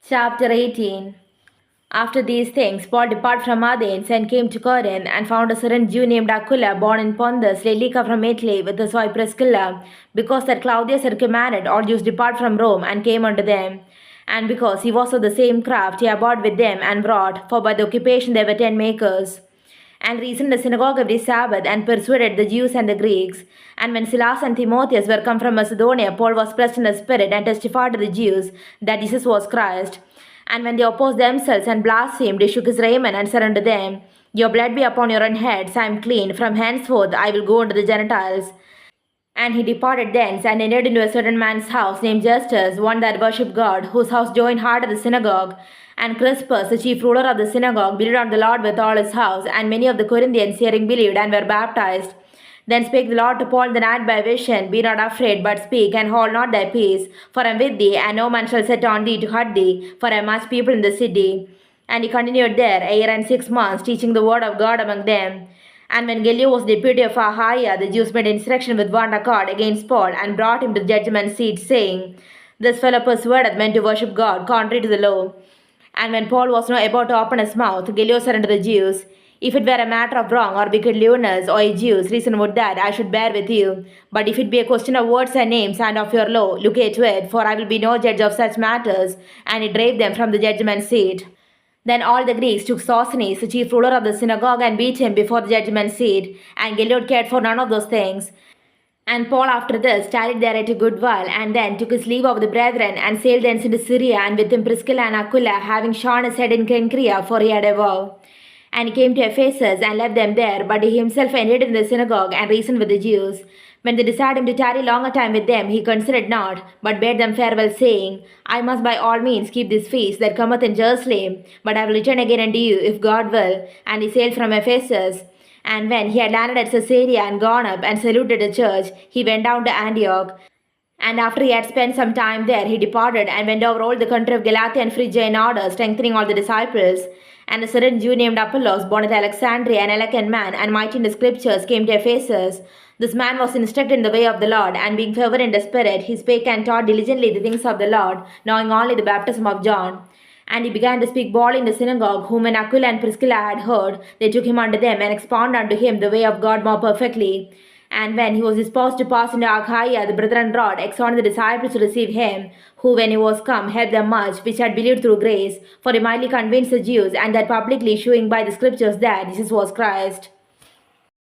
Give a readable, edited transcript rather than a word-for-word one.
Chapter 18. After these things, Paul departed from Athens and came to Corinth, and found a certain Jew named Aquila, born in Pontus, Lelica from Italy, with his wife Priscilla, because that Claudius had commanded all Jews depart from Rome, and came unto them. And because he was of the same craft, he abode with them and brought, for by the occupation they were tent makers, and reasoned the synagogue every Sabbath, and persuaded the Jews and the Greeks. And when Silas and Timotheus were come from Macedonia, Paul was pressed in the Spirit, and testified to the Jews that Jesus was Christ. And when they opposed themselves and blasphemed, he shook his raiment, and said unto them, Your blood be upon your own heads, I am clean. From henceforth I will go unto the Gentiles. And he departed thence, and entered into a certain man's house named Justus, one that worshipped God, whose house joined hard to the synagogue. And Crispus, the chief ruler of the synagogue, believed on the Lord with all his house, and many of the Corinthians hearing believed, and were baptized. Then spake the Lord to Paul the night by vision, Be not afraid, but speak, and hold not thy peace, for I am with thee, and no man shall set on thee to hurt thee, for I have much people in the city. And he continued there a year and 6 months, teaching the word of God among them. And when Gallio was deputy of Achaia, the Jews made insurrection with one accord against Paul, and brought him to the judgment seat, saying, This fellow persuadeth men to worship God, contrary to the law. And when Paul was now about to open his mouth, Gallio said unto the Jews, If it were a matter of wrong or wicked lewdness, O ye Jews, reason would that I should bear with you. But if it be a question of words and names and of your law, look to it, for I will be no judge of such matters. And he drave them from the judgment seat. Then all the Greeks took Sosthenes, the chief ruler of the synagogue, and beat him before the judgment seat. And Gallio cared for none of those things. And Paul after this tarried there at a good while, and then took his leave of the brethren, and sailed thence into Syria, and with him Priscilla and Aquila, having shorn his head in Cenchrea, for he had a vow. And he came to Ephesus, and left them there, but he himself entered in the synagogue, and reasoned with the Jews. When they desired him to tarry longer time with them, he considered not, but bade them farewell, saying, I must by all means keep this feast that cometh in Jerusalem, but I will return again unto you, if God will. And he sailed from Ephesus. And when he had landed at Caesarea and gone up and saluted the church, he went down to Antioch. And after he had spent some time there, he departed and went over all the country of Galatia and Phrygia in order, strengthening all the disciples. And a certain Jew named Apollos, born at Alexandria, an eloquent man, and mighty in the scriptures, came to Ephesus. This man was instructed in the way of the Lord, and being fervent in the Spirit, he spake and taught diligently the things of the Lord, knowing only the baptism of John. And he began to speak boldly in the synagogue, whom when Aquila and Priscilla had heard, they took him unto them, and expounded unto him the way of God more perfectly. And when he was disposed to pass into Achaia, the brethren brought, exhorted the disciples to receive him, who when he was come helped them much, which had believed through grace, for he mightily convinced the Jews, and that publicly shewing by the scriptures that Jesus was Christ.